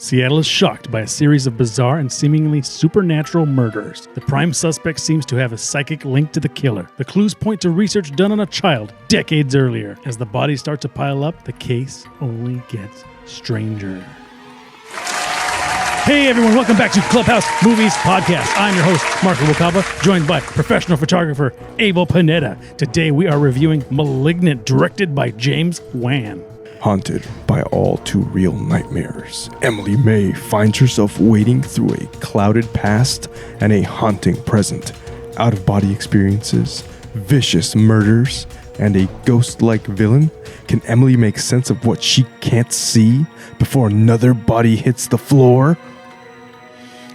Seattle is shocked by a series of bizarre and seemingly supernatural murders. The prime suspect seems to have a psychic link to the killer. The clues point to research done on a child decades earlier. As the bodies start to pile up, the case only gets stranger. Hey everyone, welcome back to Clubhouse Movies Podcast. I'm your host, Marco Wakaba, joined by professional photographer Abel Pineda. Today we are reviewing Malignant, directed by James Wan. Haunted by all too real nightmares, Emily May finds herself wading through a clouded past and a haunting present. Out-of-body experiences, vicious murders, and a ghost-like villain. Can Emily make sense of what she can't see before another body hits the floor?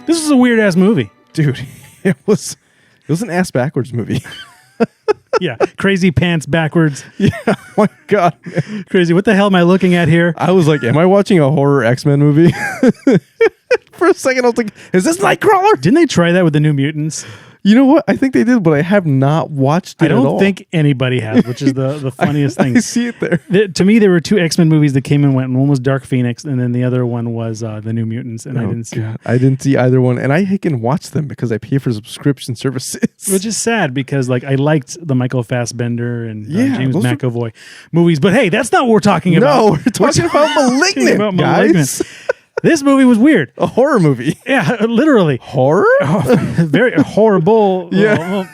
This is a weird-ass movie. Dude, it was an ass-backwards movie. Yeah, crazy pants backwards. Yeah, oh my God. Man. Crazy. What the hell am I looking at here? I was like, am I watching a horror X-Men movie? For a second, I was like, is this Nightcrawler? Didn't they try that with the New Mutants? You know what? I think they did, but I have not watched it at all. I don't think anybody has, which is the funniest thing. I see it there. To me, there were two X-Men movies that came and went. One was Dark Phoenix, and then the other one was the New Mutants, and I didn't see it. I didn't see either one, and I can watch them because I pay for subscription services. Which is sad because I liked the Michael Fassbender and James those McAvoy movies, but hey, that's not what we're talking about. No, we're talking about Malignant, guys. This movie was weird. A horror movie. Yeah, literally. Horror? Very horrible. Yeah. Well,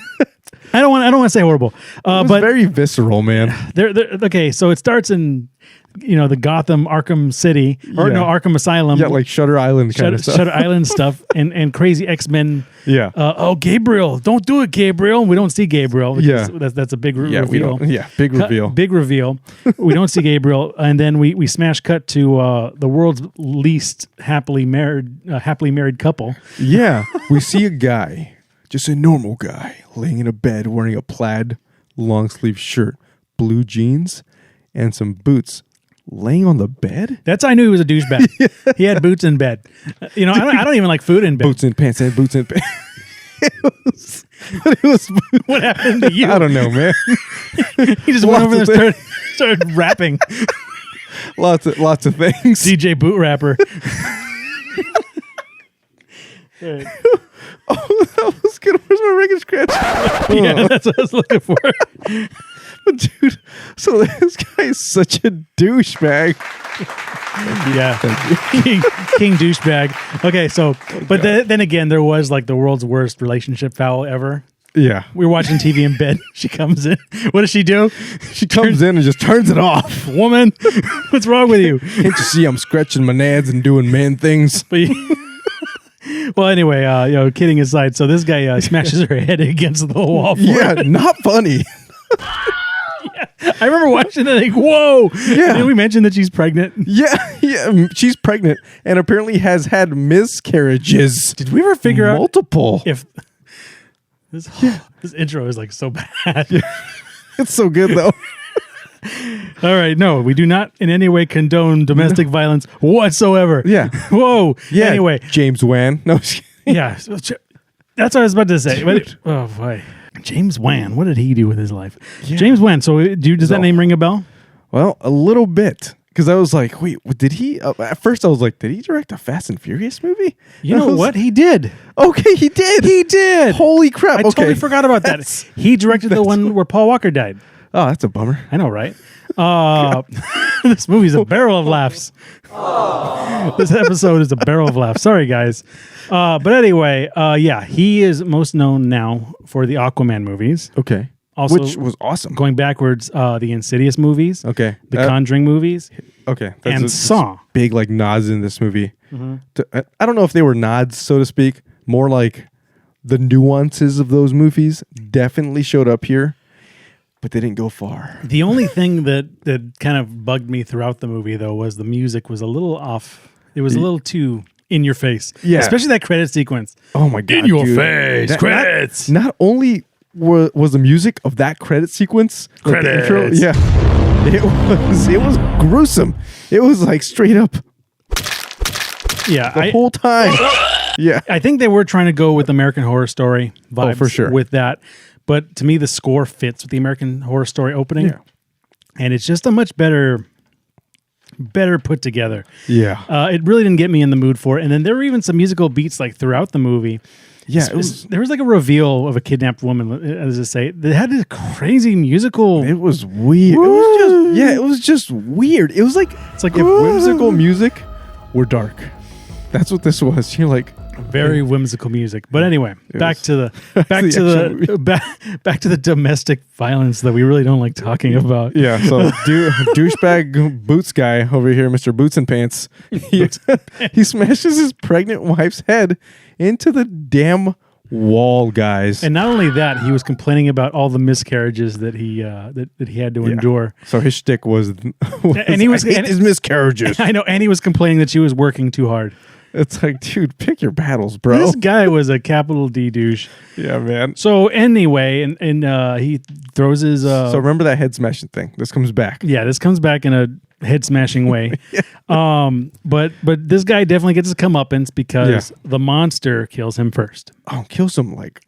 I don't want to say horrible. But very visceral, man. Okay, so it starts in the Gotham Arkham City Arkham Asylum. Yeah, like Shutter Island kind of stuff. Shutter Island stuff and crazy X-Men. Yeah. Gabriel, don't do it, Gabriel. We don't see Gabriel. Yeah. That's a big reveal. Big reveal. Big reveal. We don't see Gabriel, and then we smash cut to the world's least happily married couple. Yeah, we see a guy, just a normal guy, laying in a bed wearing a plaid long sleeve shirt, blue jeans, and some boots. Laying on the bed? That's how I knew he was a douchebag. Yeah. He had boots in bed. I don't even like food in bed. Boots in pants and boots in pants. What happened to you? I don't know, man. He just went over there and started rapping. Lots of things. DJ Boot Rapper. Oh, that was good. Where's my record scratch? Yeah, that's what I was looking for. Dude, so this guy is such a douchebag. Yeah, King douchebag. Okay, so, but then again, there was the world's worst relationship foul ever. Yeah. We were watching TV in bed. She comes in. What does she do? She comes in and just turns it off. Woman, what's wrong with you? Can't you see I'm scratching my nads and doing man things? Well, anyway, kidding aside, so this guy smashes her head against the wall. Yeah, not funny. Yeah, I remember watching it whoa. Yeah. Did we mention that she's pregnant? Yeah, she's pregnant and apparently has had miscarriages. Did we ever figure out multiple? If this intro is so bad. Yeah. It's so good though. All right, no, we do not in any way condone domestic violence whatsoever. Yeah. Whoa. Yeah. Anyway, James Wan. No. Yeah. That's what I was about to say. Oh boy. James Wan, what did he do with his life? Yeah. James Wan. So, does that name ring a bell? Well, a little bit, because I was like, wait, did he? At first, I was like, did he direct a Fast and Furious movie? You know what? He did. Okay, he did. He did. Holy crap! I totally forgot about that. He directed the one where Paul Walker died. Oh, that's a bummer. I know, right? This movie's a barrel of laughs. This episode is a barrel of laughs. Sorry, guys. But anyway, he is most known now for the Aquaman movies. Okay. Also, which was awesome. Going backwards, the Insidious movies. Okay. The Conjuring movies. Okay. And Saw. Big nods in this movie. Mm-hmm. I don't know if they were nods, so to speak. More like the nuances of those movies definitely showed up here. But they didn't go far. The only thing that kind of bugged me throughout the movie, though, was the music was a little off. It was a little too in your face. Yeah. Especially that credit sequence. Oh, my God. In your face. Credits. Not only was the music of that credit sequence. Credits. The intro, it was gruesome. It was straight up. Yeah. The whole time. Yeah. I think they were trying to go with American Horror Story vibes for sure. with that. But to me, the score fits with the American Horror Story opening. Yeah. And it's just a much better better put together. Yeah. It really didn't get me in the mood for it. And then there were even some musical beats like throughout the movie. Yeah, There was like a reveal of a kidnapped woman, as I say. They had this crazy musical. It was weird. It was just weird. It was like It's like if whimsical music were dark. That's what this was. You're like very whimsical music. But anyway, back to the domestic violence that we really don't like talking about. yeah. So douchebag boots guy over here, Mr. Boots and Pants. He smashes his pregnant wife's head into the damn wall, guys. And not only that, he was complaining about all the miscarriages that he that he had to endure. So his shtick was And he was his miscarriages. I know, and he was complaining that she was working too hard. It's like, dude, pick your battles, bro. This guy was a capital D douche. Yeah, man. So anyway, and he throws his. So remember that head smashing thing. This comes back. Yeah, this comes back in a head smashing way. But this guy definitely gets his comeuppance because the monster kills him first. Oh, kills him like.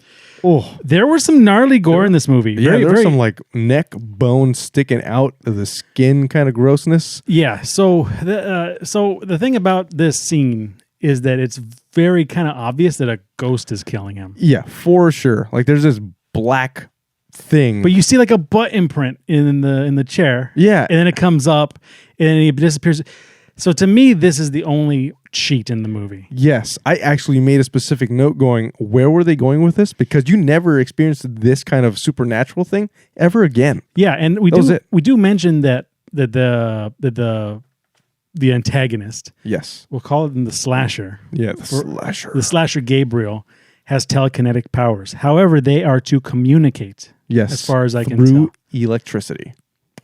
Oh, there was some gnarly gore in this movie. Yeah, there was some like neck bone sticking out of the skin kind of grossness. Yeah. So the thing about this scene is that it's very kind of obvious that a ghost is killing him. Yeah, for sure. Like there's this black thing. But you see like a butt imprint in the chair. Yeah. And then it comes up and then he disappears. So to me, this is the only cheat in the movie. Yes. I actually made a specific note going, where were they going with this? Because you never experienced this kind of supernatural thing ever again. Yeah, and we do mention that the antagonist, yes, we'll call it the slasher. Yeah, slasher. The slasher Gabriel has telekinetic powers. However, they are to communicate. Yes, as far as I can tell, through electricity.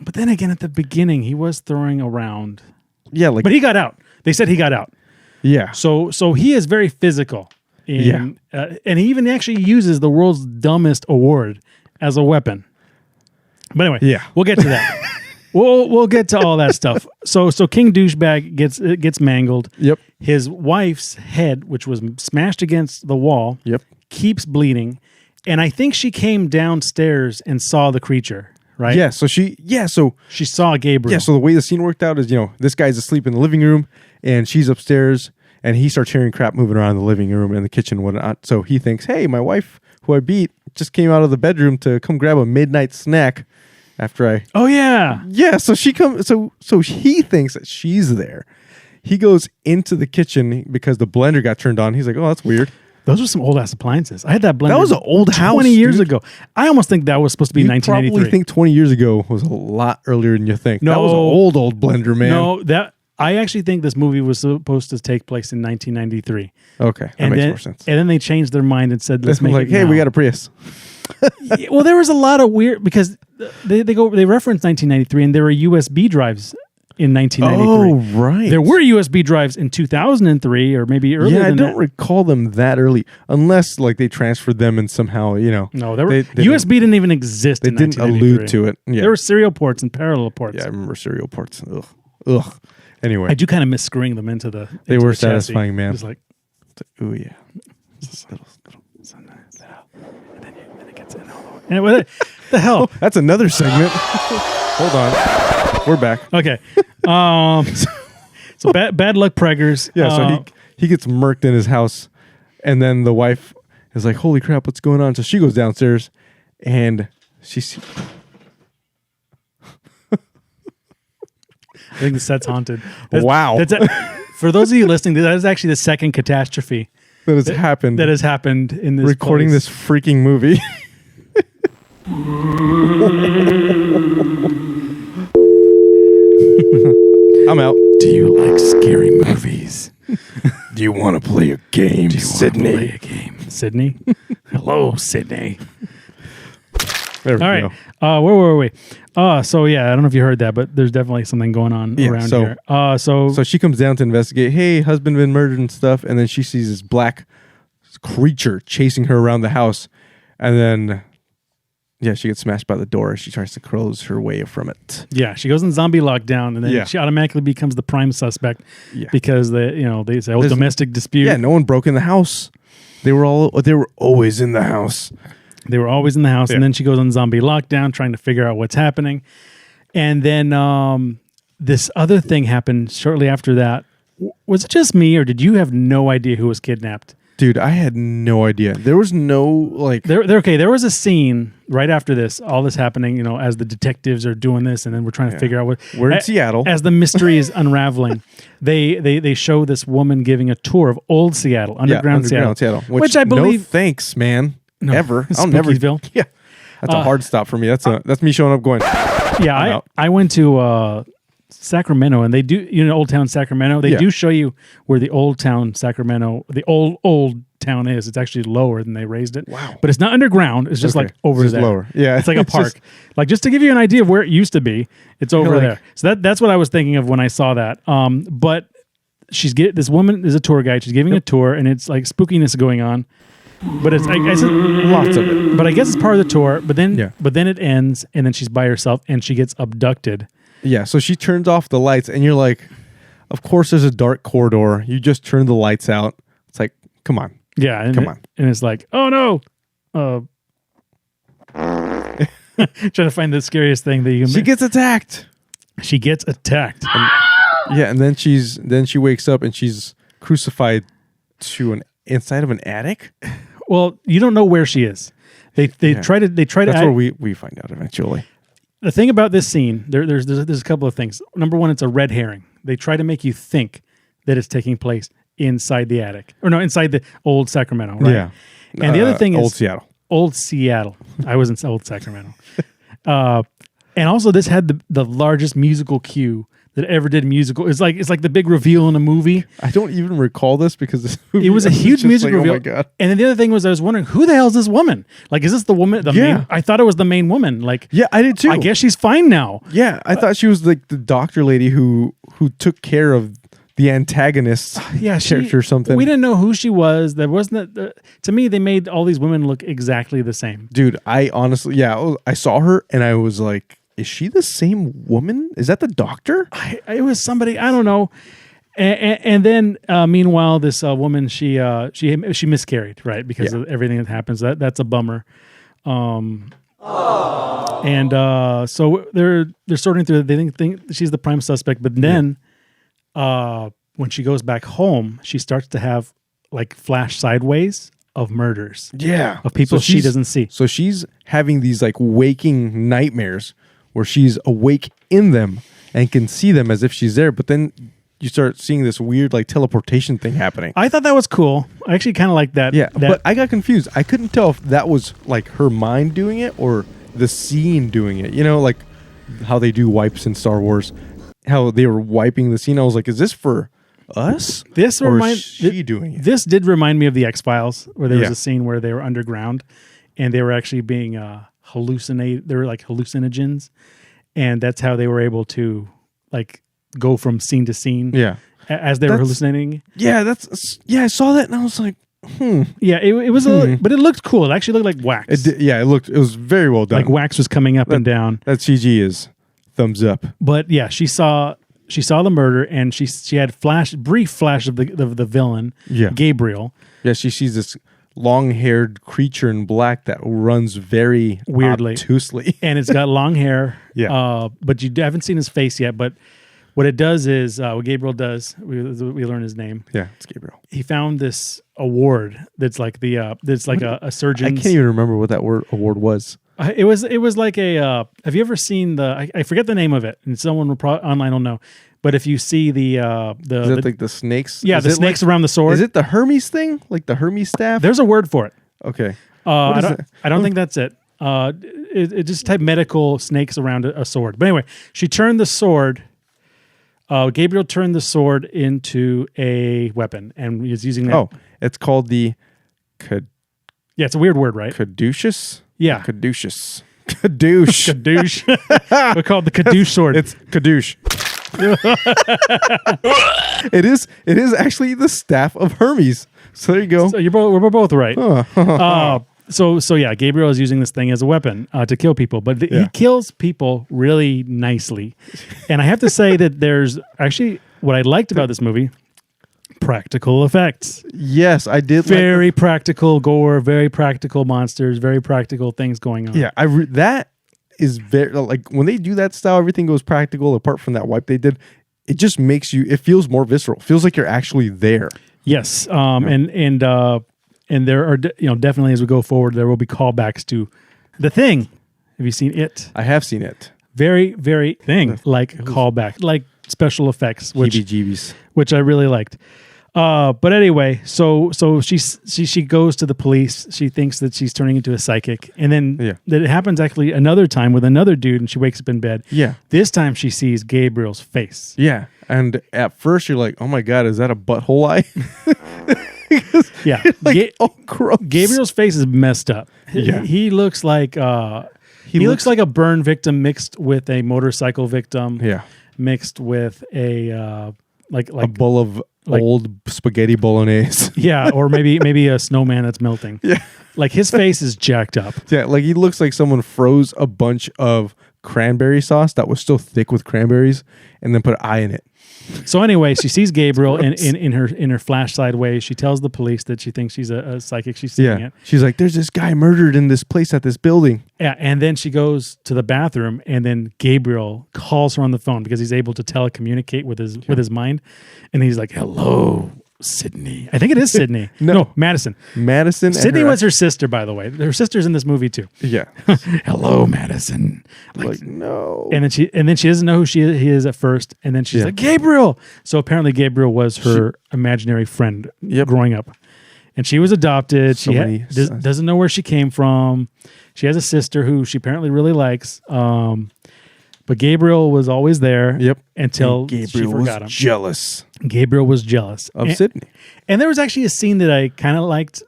But then again, at the beginning, he was throwing around. Yeah, like, but he got out. They said he got out. Yeah. So he is very physical. And he even actually uses the world's dumbest award as a weapon. But anyway, we'll get to that. We'll get to all that stuff. So King Douchebag gets mangled. Yep. His wife's head, which was smashed against the wall, keeps bleeding. And I think she came downstairs and saw the creature, right? Yeah. So she saw Gabriel. Yeah. So the way the scene worked out is, this guy's asleep in the living room and she's upstairs and he starts hearing crap moving around in the living room and the kitchen and whatnot. So he thinks, hey, my wife, who I beat, just came out of the bedroom to come grab a midnight snack. After I... Oh, yeah. Yeah, so she comes... So he thinks that she's there. He goes into the kitchen because the blender got turned on. He's like, oh, that's weird. Those were some old-ass appliances. I had that blender... That was an old house, 20 years ago. I almost think that was supposed to be 1993. You probably think 20 years ago was a lot earlier than you think. No. That was an old blender, man. No, I actually think this movie was supposed to take place in 1993. Okay, that makes more sense. And then they changed their mind and said, let's make it hey, now. we got a Prius. Well, there was a lot of weird... Because they reference 1993 and there were USB drives in 1993. Oh, right. There were USB drives in 2003 or maybe earlier than that. I don't recall them that early, unless like they transferred them and somehow, No, USB didn't even exist. They in didn't allude to it. Yeah. There were serial ports and parallel ports. Yeah, I remember serial ports. Ugh. Anyway, I do kind of miss screwing them into the. They were the satisfying, chassis. man. It was like, oh yeah, little, so nice. And then it gets in all the way. And what the hell? Oh, that's another segment. Hold on, we're back. Okay. So bad luck, preggers. Yeah. So he gets murked in his house, and then the wife is like, "Holy crap, what's going on?" So she goes downstairs, and she. I think the set's haunted. Wow. For those of you listening, that is actually the second catastrophe that has happened. That has happened in this recording place. this freaking movie. I'm out. Do you like scary movies? Do you want to play a game, Sydney? Play a game, Sydney? Hello, Sydney. There we go. Where were we? So yeah, I don't know if you heard that, but there's definitely something going on around here. So she comes down to investigate. Hey, husband been murdered and stuff, and then she sees this black creature chasing her around the house, and then she gets smashed by the door. She tries to close her way from it. Yeah, she goes in zombie lockdown, and then she automatically becomes the prime suspect because they say domestic dispute. Yeah, no one broke in the house. They were always in the house. They were always in the house, and then she goes on zombie lockdown, trying to figure out what's happening. And then this other thing happened shortly after that. Was it just me, or did you have no idea who was kidnapped? Dude, I had no idea. There was no like. There was a scene right after this, all this happening. You know, as the detectives are doing this, and then we're trying to figure out what We're in Seattle. As the mystery is unraveling, they show this woman giving a tour of old Seattle, underground Seattle, which I believe. No thanks, man. No, ever. I'll never. Spookiesville. Yeah, that's a hard stop for me. That's me showing up going. Yeah, I went to Sacramento, and they do, Old Town Sacramento. They do show you where the Old Town Sacramento, the old town is. It's actually lower than they raised it. Wow. But it's not underground. It's just like over there. Lower. Yeah. It's like a park. Like just to give you an idea of where it used to be, it's over there. So that's what I was thinking of when I saw that. But this woman is a tour guide. She's giving a tour, and it's like spookiness going on. But it's lots of it. But I guess it's part of the tour. But then it ends, and then she's by herself, and she gets abducted. Yeah, so she turns off the lights, and you're like, of course there's a dark corridor. You just turn the lights out. It's like, come on. Yeah. Come on. And it's like, oh, no. Trying to find the scariest thing that you can She gets attacked. She gets attacked. And then she wakes up, and she's crucified to inside of an attic. Well, you don't know where she is. They try to. That's where we find out eventually. The thing about this scene, there's a couple of things. Number one, it's a red herring. They try to make you think that it's taking place inside the attic. Or no, inside the old Sacramento, right? Yeah. And the other thing is... Old Seattle. Old Seattle. I was in old Sacramento. And also, this had the largest musical cue that ever did musical. It's like the big reveal in a movie. I don't even recall this because this movie, it was a huge music reveal. Oh my God. And then the other thing was, I was wondering, who the hell is this woman? Like, is this the woman? Main, I thought it was the main woman. Like, yeah, I did too. I guess she's fine now. Yeah, I thought she was like the doctor lady who took care of the antagonist character or something. We didn't know who she was. There wasn't to me, they made all these women look exactly the same. Dude, I honestly, I saw her and I was like, is she the same woman? Is that the doctor? It was somebody, I don't know. And then, meanwhile, this woman, she miscarried, right? Because of everything that happens. That's a bummer. And so they're sorting through. They think she's the prime suspect, but then when she goes back home, she starts to have like flash sideways of murders. Yeah, of people she doesn't see. So she's having these like waking nightmares where she's awake in them and can see them as if she's there, but then you start seeing this weird like teleportation thing happening. I thought that was cool. I actually kind of like that. Yeah, but I got confused. I couldn't tell if that was like her mind doing it or the scene doing it. You know, like how they do wipes in Star Wars, how they were wiping the scene. I was like, is this for us? She doing it? This did remind me of the X-Files, where there was a scene where they were underground and they were actually being hallucinated. They were like hallucinogens, and that's how they were able to like go from scene to scene. Yeah, as they were hallucinating. Yeah, I saw that and I was like, Yeah, it was but it looked cool. It actually looked like wax. It was very well done. Like wax was coming up and down. That CG is thumbs up. But yeah, she saw the murder, and she had brief flash of the villain, Gabriel. Yeah, she sees this long-haired creature in black that runs very weirdly, obtusely, and it's got long hair. Yeah, but you haven't seen his face yet. But what it does is, what Gabriel does, we learn his name. Yeah, it's Gabriel. He found this award that's like a surgeon. I can't even remember what that award was. It was like a. Have you ever seen I forget the name of it, and someone online will know. But if you see is it like the snakes? Yeah, the snakes around the sword. Is it the Hermes thing? Like the Hermes staff? There's a word for it. Okay. I don't think that's it. It just type medical snakes around a sword. But anyway, she turned the sword. Gabriel turned the sword into a weapon and is using that. Oh, it's called the yeah, it's a weird word, right? Caduceus? Yeah. Caduceus. Kadoosh. Kadoosh. We're called the Kadoosh sword. It's Kadoosh. It is actually the staff of Hermes. So there you go. So we're both right. So yeah, Gabriel is using this thing as a weapon to kill people, but he kills people really nicely. And I have to say that there's actually what I liked about this movie, practical effects. Yes, I did. Very practical gore, very practical monsters, very practical things going on. Yeah, that is very like when they do that style, everything goes practical apart from that wipe they did. It just makes it feels more visceral. It feels like you're actually there. Yes. And there are, definitely as we go forward, there will be callbacks to The Thing. Have you seen it? I have seen it. Very, very like callback, like special effects, which I really liked. But anyway, so she goes to the police. She thinks that she's turning into a psychic, and then that it happens actually another time with another dude, and she wakes up in bed. Yeah. This time she sees Gabriel's face. Yeah, and at first you're like, "Oh my god, is that a butthole eye?" Yeah, gross. Gabriel's face is messed up. Yeah. He looks like he looks like a burn victim mixed with a motorcycle victim. Yeah, mixed with a like a bowl of old spaghetti bolognese. Yeah, or maybe a snowman that's melting. Yeah, like his face is jacked up. Yeah, like he looks like someone froze a bunch of cranberry sauce that was still thick with cranberries and then put an eye in it. So anyway, she sees Gabriel in her flashlight way. She tells the police that she thinks she's a psychic. She's seeing it. She's like, "There's this guy murdered in this place at this building." Yeah, and then she goes to the bathroom, and then Gabriel calls her on the phone because he's able to telecommunicate with his mind, and he's like, "Hello, Sydney." I think it is Sydney. No, Madison. Sydney was her sister, by the way. Her sister's in this movie too. Yeah. Hello, Madison. Like no. And then she doesn't know who he is at first, and then she's like, Gabriel. So apparently Gabriel was her imaginary friend growing up, and she was adopted. She doesn't know where she came from. She has a sister who she apparently really likes. But Gabriel was always there. Yep. Until she forgot him. Jealous. Gabriel was jealous of Sydney. And there was actually a scene that I kind of liked.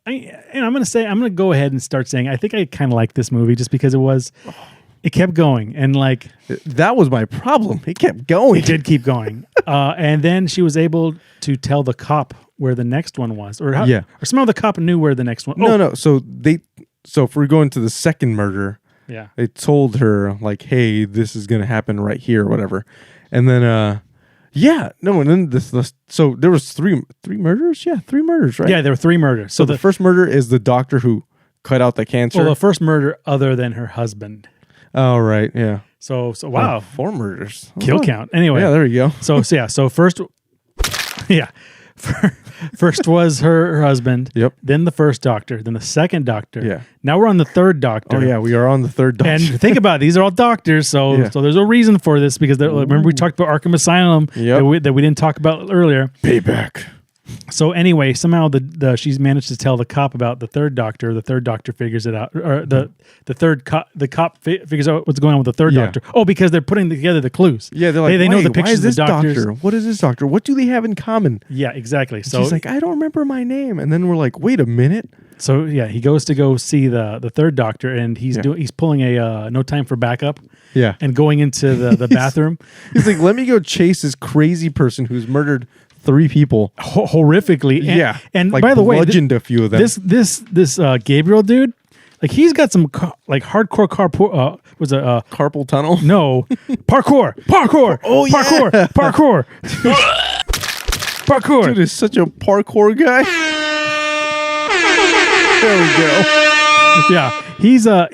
I'm going to go ahead and start saying I think I kind of liked this movie just because it kept going, and like that was my problem. It kept going. It did keep going. And then she was able to tell the cop where the next one was, or somehow the cop knew where the next one. No. So if we're going to the second murder. Yeah. They told her, like, hey, this is going to happen right here or whatever. And then, and then so there was three murders? Yeah, 3 murders, right? Yeah, there were 3 murders. So the first murder is the doctor who cut out the cancer. Well, the first murder other than her husband. Oh, right, yeah. So wow. 4 murders. Kill count. Anyway. Yeah, there you go. So first, first was her husband. Yep. Then the first doctor. Then the second doctor. Yeah. Now we're on the third doctor. Oh yeah, we are on the third doctor. And think about it, these are all doctors, so there's a reason for this because remember we talked about Arkham Asylum that we didn't talk about earlier. Payback. So anyway, somehow she's managed to tell the cop about the third doctor. The third doctor figures it out, or the cop figures out what's going on with the third doctor. Oh, because they're putting together the clues. Yeah, they're like, they know the pictures of the doctors. Doctor? What is this doctor? What do they have in common? Yeah, exactly. So she's like, I don't remember my name, and then we're like, wait a minute. So yeah, he goes to go see the third doctor, and he's pulling a No Time for Backup. Yeah, and going into the bathroom. He's like, let me go chase this crazy person who's murdered 3 people horrifically. And like by the way, bludgeoned a few of them. This Gabriel dude, like he's got some hardcore carpal tunnel. No, parkour. Oh yeah, parkour. Parkour. Dude is such a parkour guy. There we go. Yeah, he's a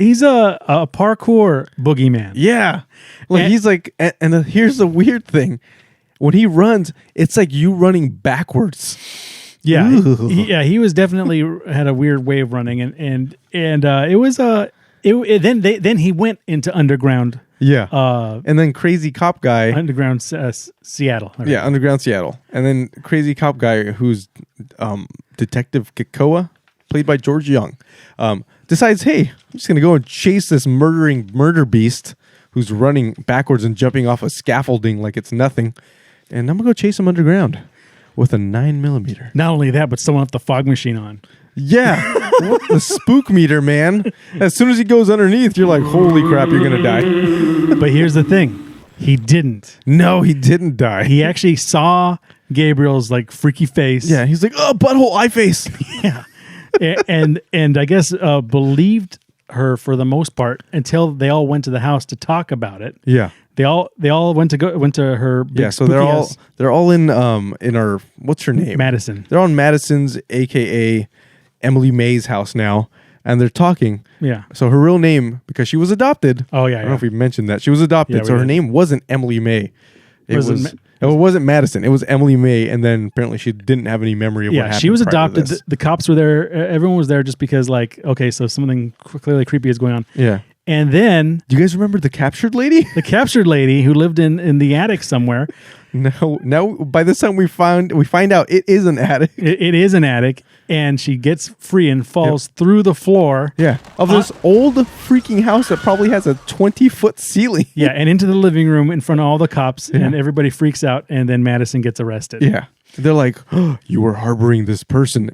parkour boogeyman. Yeah, he's like, and here's the weird thing. When he runs, it's like you running backwards. Yeah, he was definitely had a weird way of running, and it was then he went into underground. Yeah, and then crazy cop guy, underground Seattle. Right. Yeah, underground Seattle, and then crazy cop guy who's Detective Kikoa, played by George Young, decides, hey, I'm just gonna go and chase this murder beast who's running backwards and jumping off a scaffolding like it's nothing. And I'm going to go chase him underground with a 9mm. Not only that, but someone left the fog machine on. Yeah. What the spook meter, man. As soon as he goes underneath, you're like, holy crap, you're going to die. But here's the thing. He didn't. No, he didn't die. He actually saw Gabriel's freaky face. Yeah, he's like, oh, butthole eye face. Yeah. and I guess believed her for the most part until they all went to the house to talk about it. Yeah. They all went to her big so they're all in our, what's her name? Madison. They're on Madison's aka Emily May's house now. and they're talking. Yeah. So her real name, because she was adopted. Oh, yeah. I don't know if we mentioned that. She was adopted, Yeah, so her did. name wasn't Emily May. It wasn't Madison. It was Emily May, and then apparently she didn't have any memory of what happened. Yeah, she was prior to adopted. this. The cops were there. Everyone was there just because, like, okay, so something clearly creepy is going on. Yeah. And then Do you guys remember the captured lady? the captured lady who lived in the attic somewhere. No. By this time we find out it is an attic. It is an attic, and she gets free and falls through the floor. Yeah. Of this old freaking house that probably has a 20-foot ceiling. Yeah, and into the living room in front of all the cops, and everybody freaks out, and then Madison gets arrested. Yeah. They're like, oh, you were harboring this person.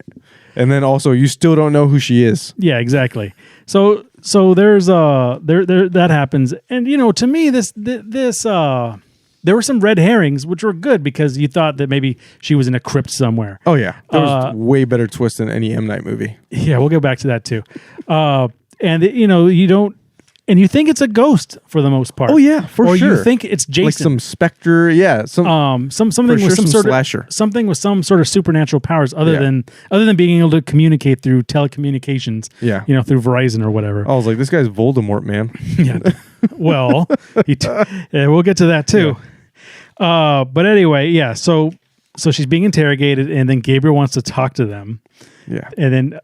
And then also you still don't know who she is. Yeah, exactly. So there's there that happens, and to me this there were some red herrings which were good because you thought that maybe she was in a crypt somewhere. Oh yeah, that was way better twist than any M. Night movie. Yeah, we'll go back to that too. And you don't. And you think it's a ghost for the most part. Oh yeah, for or sure. Or you think it's Jason, like some specter. Yeah, something with some sort slasher. of something with some sort of supernatural powers other than being able to communicate through telecommunications. Yeah, through Verizon or whatever. I was like, this guy's Voldemort, man. Yeah. Well, we'll get to that too. Yeah. But anyway, yeah. So she's being interrogated, and then Gabriel wants to talk to them. Yeah, and then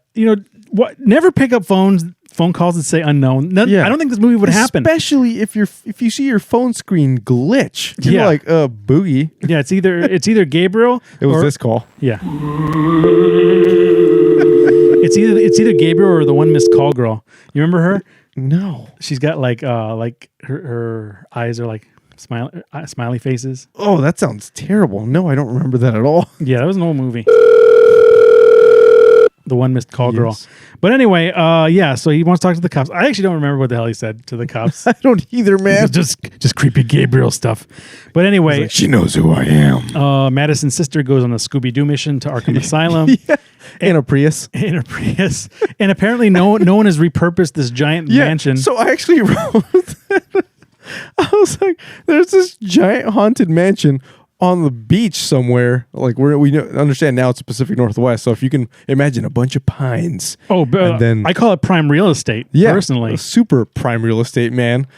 never pick up phone calls that say unknown. I don't think this movie would happen. Especially if you see your phone screen glitch. You're like, boogie. Yeah, it's either Gabriel It was this call. Yeah. it's either Gabriel or the one missed call girl. You remember her? No. She's got like her eyes are like smiley faces. Oh, that sounds terrible. No, I don't remember that at all. Yeah, that was an old movie. The one missed call girl. But anyway, so he wants to talk to the cops. I actually don't remember what the hell he said to the cops. I don't either, man. just creepy Gabriel stuff. But anyway, like, she knows who I am. Madison's sister goes on a Scooby-Doo mission to Arkham Asylum. Yeah. In a Prius. And apparently no one has repurposed this giant mansion. So I actually wrote that. I was like, there's this giant haunted mansion on the beach somewhere, like we understand now it's Pacific Northwest. So if you can imagine a bunch of pines. Oh, and then I call it prime real estate. Yeah, personally, super prime real estate, man.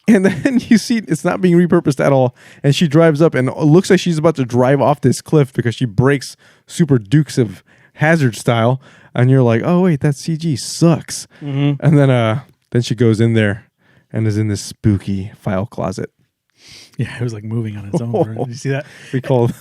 And then you see it's not being repurposed at all. And she drives up, and it looks like she's about to drive off this cliff because she breaks super Dukes of Hazzard style. And you're like, oh wait, that CG sucks. Mm-hmm. And then she goes in there and is in this spooky file closet. Yeah, it was like moving on its own. Right? Did you see that? We called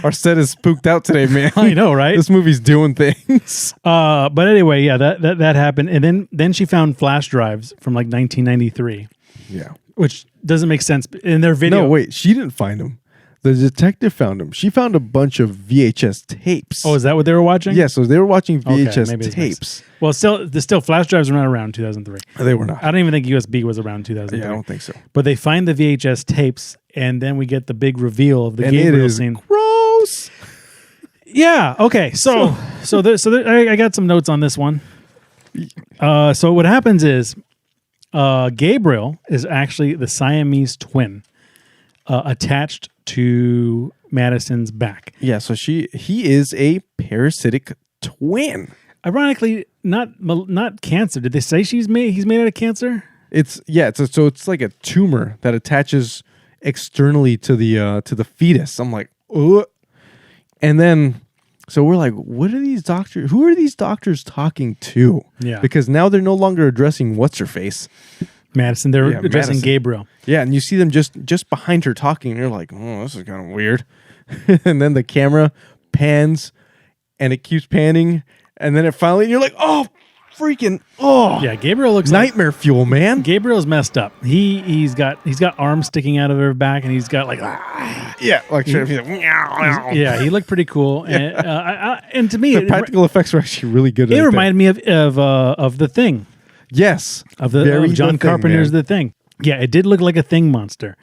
our set is spooked out today, man. I know, right? This movie's doing things. But anyway, yeah, that happened, and then she found flash drives from like 1993. Yeah, which doesn't make sense in their video. No, wait, she didn't find them. The detective found them. She found a bunch of VHS tapes. Oh, is that what they were watching? Yeah, so they were watching VHS tapes. Well, still, flash drives were not around in 2003. They were not. I don't even think USB was around 2003. Yeah, I don't think so. But they find the VHS tapes, and then we get the big reveal of the Gabriel scene. Gross. Yeah. Okay. So I got some notes on this one. So what happens is, Gabriel is actually the Siamese twin, attached to Madison's back. Yeah. So he is a parasitic twin. Ironically, not cancer. Did they say he's made out of cancer? It's like a tumor that attaches externally to the fetus. I'm like, ugh. And then so we're like, what are these doctors? Who are these doctors talking to? Yeah, because now they're no longer addressing what's her face, Madison. They're addressing Madison. Gabriel. Yeah, and you see them just behind her talking, and you're like, oh, this is kind of weird. And then the camera pans, and it keeps panning. And then it finally, you're like, oh, freaking, oh. Yeah, Gabriel looks nightmare fuel, man. Gabriel's messed up. He's got arms sticking out of her back, and he's got like, yeah, like yeah, he looked pretty cool. And, and to me, the practical effects were actually really good. It reminded me of The Thing. Yes, of John Carpenter's The Thing. Yeah, it did look like a Thing monster,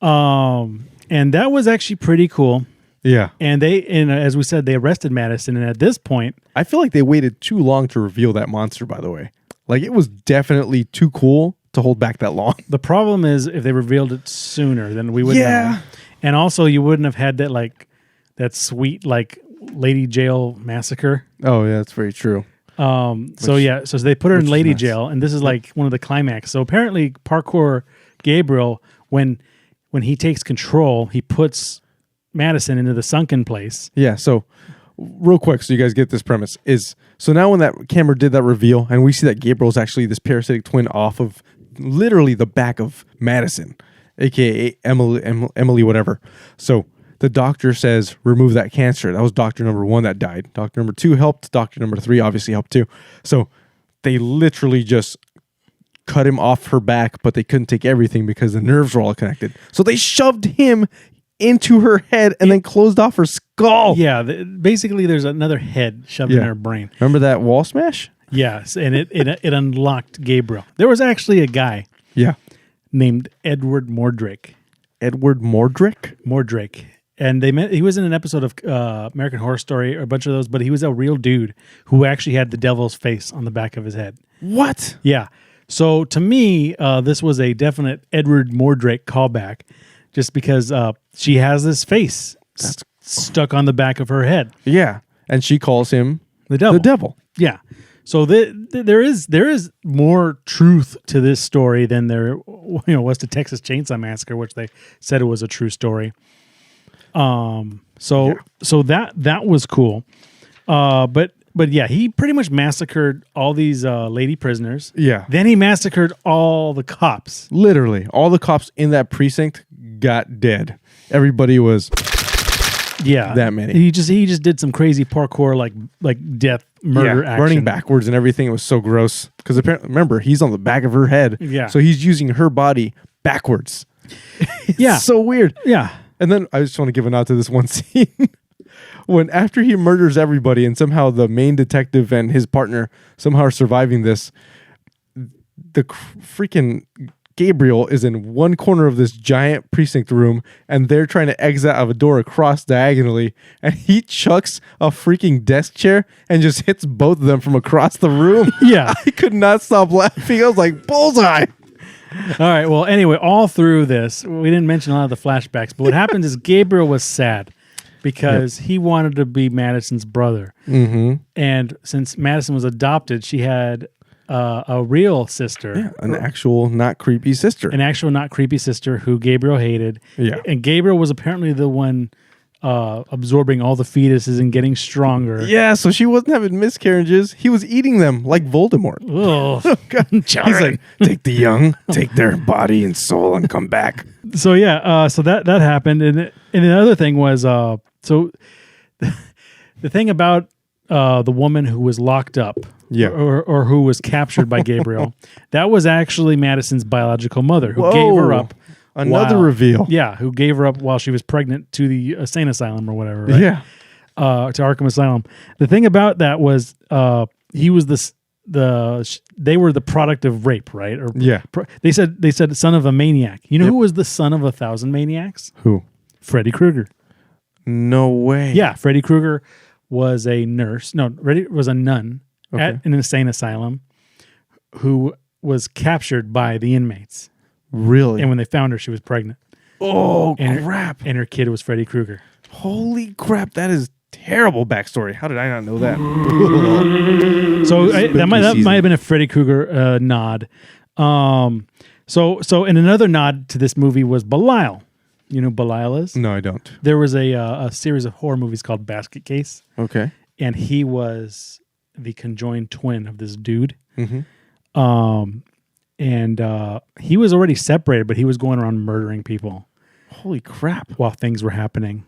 and that was actually pretty cool. Yeah. And as we said, they arrested Madison. And at this point, I feel like they waited too long to reveal that monster, by the way. Like, it was definitely too cool to hold back that long. The problem is if they revealed it sooner, then we wouldn't have. And also, you wouldn't have had that sweet, Lady Jail massacre. Oh, yeah, that's very true. So they put her in lady jail, and this is like one of the climax. So apparently, Parkour Gabriel, when he takes control, he puts Madison into the sunken place. Yeah. So real quick, so you guys get this premise is so now when that camera did that reveal, and we see that Gabriel's actually this parasitic twin off of literally the back of Madison, aka Emily, whatever. So the doctor says, remove that cancer. That was doctor number 1 that died. Doctor number 2 helped. Doctor number 3 obviously helped too. So they literally just cut him off her back, but they couldn't take everything because the nerves were all connected. So they shoved him into her head and then closed off her skull. Yeah, basically there's another head shoved in her brain. Remember that wall smash? Yes, and it unlocked Gabriel. There was actually a guy named Edward Mordrake. Edward Mordrake? Mordrake. And he was in an episode of American Horror Story, or a bunch of those, but he was a real dude who actually had the devil's face on the back of his head. What? Yeah. So to me, this was a definite Edward Mordrake callback, just because she has this face stuck on the back of her head. Yeah. And she calls him the devil. Yeah. So there is more truth to this story than there was to Texas Chainsaw Massacre, which they said it was a true story. So that was cool. But yeah, he pretty much massacred all these lady prisoners. Yeah. Then he massacred all the cops. Literally, all the cops in that precinct got dead. Everybody was that many. He just did some crazy parkour like death murder action. Running backwards and everything. It was so gross. Because apparently, remember, he's on the back of her head. Yeah. So he's using her body backwards. It's so weird. Yeah. And then I just want to give a nod to this one scene. When after he murders everybody and somehow the main detective and his partner somehow are surviving this, the freaking Gabriel is in one corner of this giant precinct room and they're trying to exit out of a door across diagonally, and he chucks a freaking desk chair and just hits both of them from across the room. Yeah. I could not stop laughing. I was like, bullseye. All right. Well, anyway, all through this, we didn't mention a lot of the flashbacks, but what happens is Gabriel was sad because he wanted to be Madison's brother. Mm-hmm. And since Madison was adopted, she had a real sister. Yeah, an actual not creepy sister. An actual not creepy sister who Gabriel hated. Yeah. And Gabriel was apparently the one absorbing all the fetuses and getting stronger. Yeah, so she wasn't having miscarriages. He was eating them like Voldemort. Oh, He's like, take the young, take their body and soul and come back. So yeah, so that happened. And the other thing was, so the thing about the woman who was locked up, or who was captured by Gabriel, that was actually Madison's biological mother who gave her up. Another reveal. Yeah, who gave her up while she was pregnant to the insane asylum or whatever, right? Yeah. To Arkham Asylum. The thing about that was he was they were the product of rape, right? Or they said son of a maniac. You know who was the son of 1,000 maniacs? Who? Freddy Krueger. No way. Yeah, Freddy Krueger was a nurse. No, was a nun at an insane asylum who was captured by the inmates. Really? And when they found her, she was pregnant. Oh, crap. And her kid was Freddy Krueger. Holy crap. That is terrible backstory. How did I not know that? So that might have been a Freddy Krueger nod. So and another nod to this movie was Belial. You know who Belial is? No, I don't. There was a series of horror movies called Basket Case. Okay. And he was the conjoined twin of this dude. Mm-hmm. And he was already separated, but he was going around murdering people. Holy crap. While things were happening.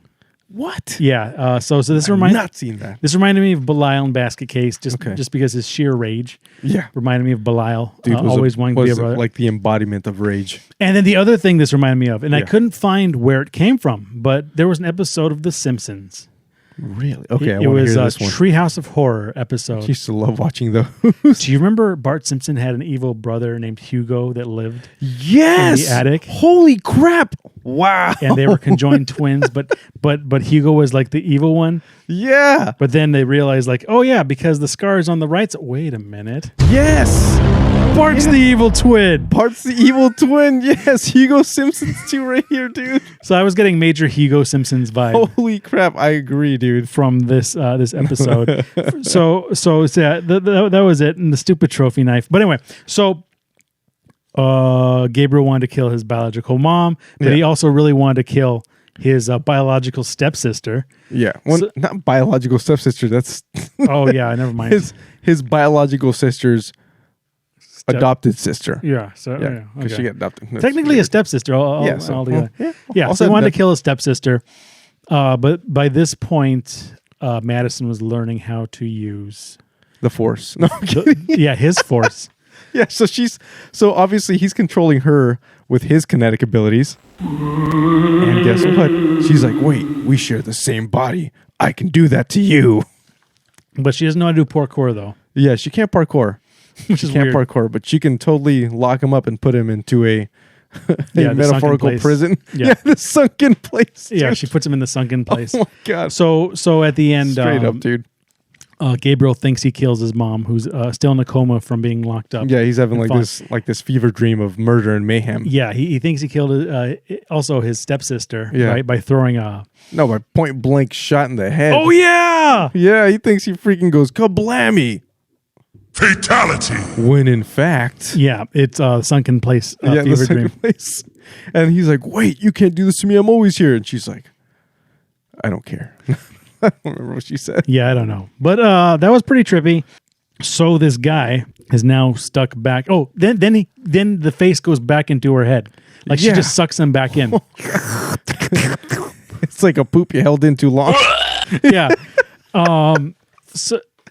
What? Yeah. So this not seen that. This reminded me of Belial and Basket Case, just because his sheer rage. Yeah. Reminded me of Belial. Dude, always wanting to be a brother. Like the embodiment of rage. And then the other thing this reminded me of, and I couldn't find where it came from, but there was an episode of The Simpsons. Really? Okay, it was a Treehouse of Horror episode. I used to love watching those. Do you remember Bart Simpson had an evil brother named Hugo that lived in the attic? Holy crap. Wow. And they were conjoined twins, but Hugo was like the evil one. Yeah. But then they realized like, oh yeah, because the scar is on the right side. Wait a minute. Yes. Bart's the evil twin. Bart's the evil twin. Yes. Hugo Simpson's too right here, dude. So I was getting major Hugo Simpson's vibe. Holy crap. I agree, dude. From this episode. so yeah, that was it. And the stupid trophy knife. But anyway, so Gabriel wanted to kill his biological mom, but he also really wanted to kill his biological stepsister. Yeah. Not biological stepsister. That's oh yeah, never mind. His biological sister's adopted sister. Yeah. So yeah, because okay. she got adopted. That's technically weird. A stepsister. All together. So he wanted to kill his stepsister. But by this point, Madison was learning how to use the Force. No, I'm kidding. His Force. Yeah, so obviously he's controlling her with his kinetic abilities. And guess what? She's like, wait, we share the same body. I can do that to you. But she doesn't know how to do parkour, though. Yeah, she can't parkour. She can't parkour, but she can totally lock him up and put him into a metaphorical prison. Yeah. The sunken place. Dude. Yeah, she puts him in the sunken place. Oh my God. So at the end, straight up, dude. Gabriel thinks he kills his mom, who's still in a coma from being locked up. Yeah, he's having this fever dream of murder and mayhem. Yeah, he thinks he killed also his stepsister, right, by throwing by point blank shot in the head. Oh yeah, yeah. He thinks he freaking goes kablammy. Fatality. When in fact, it's sunken place. The sunken place. And he's like, "Wait, you can't do this to me. I'm always here." And she's like, "I don't care." I don't remember what she said. Yeah, I don't know. But that was pretty trippy. So this guy is now stuck back. Oh, then the face goes back into her head. Like she just sucks him back in. It's like a poop you held in too long. Yeah.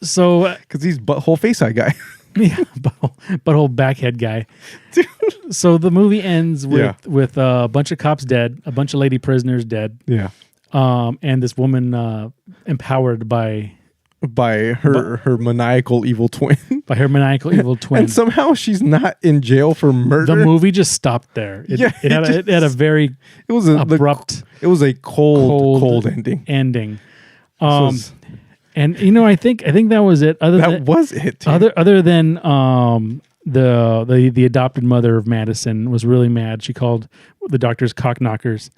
So because he's butthole face eye guy. Yeah, butthole backhead guy. Dude. So the movie ends with a bunch of cops dead, a bunch of lady prisoners dead. Yeah. And this woman empowered by her maniacal evil twin. By her maniacal evil twin. And somehow she's not in jail for murder. The movie just stopped there. It had a very abrupt. It was a cold ending. And I think that was it. Was it. Dude. Other than the adopted mother of Madison was really mad. She called the doctors cock knockers.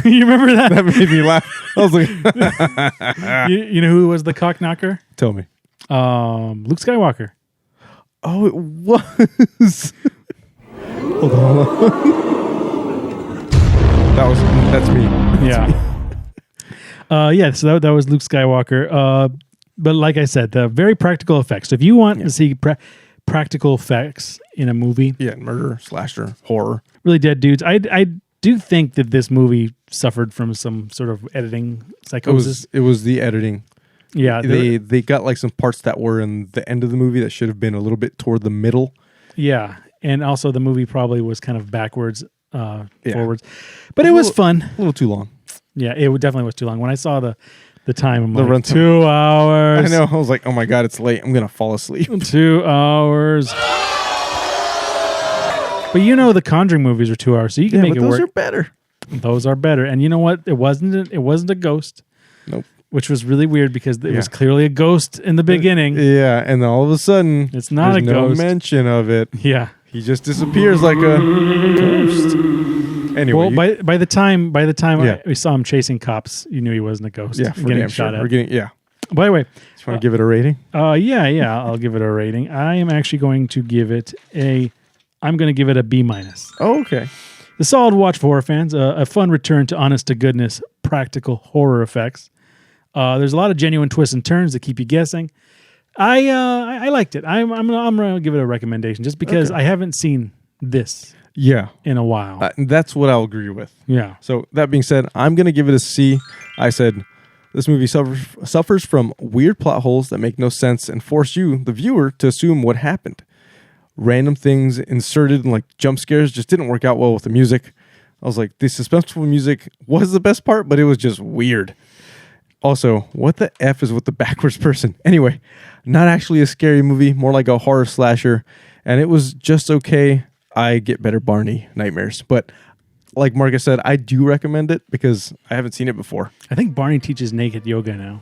You remember that? That made me laugh. I was like, you know who was the cock knocker? Tell me. Luke Skywalker. Oh, it was. Hold on. That's me. So that was Luke Skywalker. But like I said, the very practical effects. So if you want to see practical effects in a movie, murder, slasher, horror, really dead dudes. I do think that this movie suffered from some sort of editing psychosis. It was the editing. Yeah, they got like some parts that were in the end of the movie that should have been a little bit toward the middle. Yeah, and also the movie probably was kind of backwards, forwards, but it was fun. A little too long. Yeah, it definitely was too long. When I saw the time, I'm like, runtime. 2 hours. I know. I was like, oh my God, it's late. I'm going to fall asleep. 2 hours. But the Conjuring movies are 2 hours, so you can make it work. Those are better. Those are better. And you know what? It wasn't a ghost. Nope. Which was really weird because it was clearly a ghost in the beginning. Yeah, and then all of a sudden, it's not a ghost. No mention of it. Yeah. He just disappears like a ghost. Anyway, well, by the time we saw him chasing cops, you knew he wasn't a ghost. Yeah, for damn sure. By the way, just want to give it a rating. I'll give it a rating. I am actually going to give it a B-. Oh, okay. The solid watch for horror fans. A fun return to honest to goodness practical horror effects. There's a lot of genuine twists and turns that keep you guessing. I liked it. I'm gonna give it a recommendation just because I haven't seen this. Yeah, in a while. That's what I'll agree with. Yeah. So that being said, I'm going to give it a C. I said this movie suffers from weird plot holes that make no sense and force you, the viewer, to assume what happened. Random things inserted and like jump scares just didn't work out well with the music. I was like, the suspenseful music was the best part, but it was just weird. Also, what the F is with the backwards person? Anyway, not actually a scary movie, more like a horror slasher, and it was just okay. I get better Barney nightmares, but like Marcus said, I do recommend it because I haven't seen it before. I think Barney teaches naked yoga now.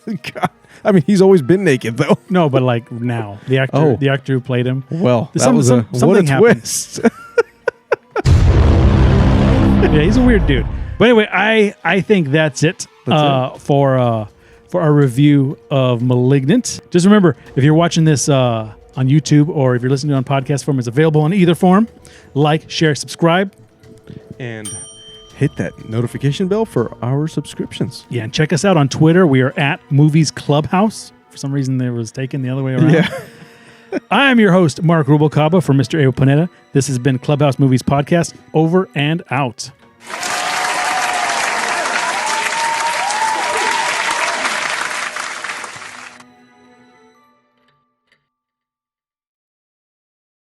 God. I mean, he's always been naked though. No, but like now, the actor who played him. Well, that Some- was some- what a something happened. twist. Yeah, he's a weird dude. But anyway, I think that's it, for our review of Malignant. Just remember, if you're watching this on YouTube or if you're listening to it on podcast form, it's available in either form. Like, share, subscribe. And hit that notification bell for our subscriptions. Yeah, and check us out on Twitter. We are at Movies Clubhouse. For some reason, it was taken the other way around. Yeah. I am your host, Mark Rubalcaba, for Mr. Evo Panetta. This has been Clubhouse Movies Podcast. Over and out.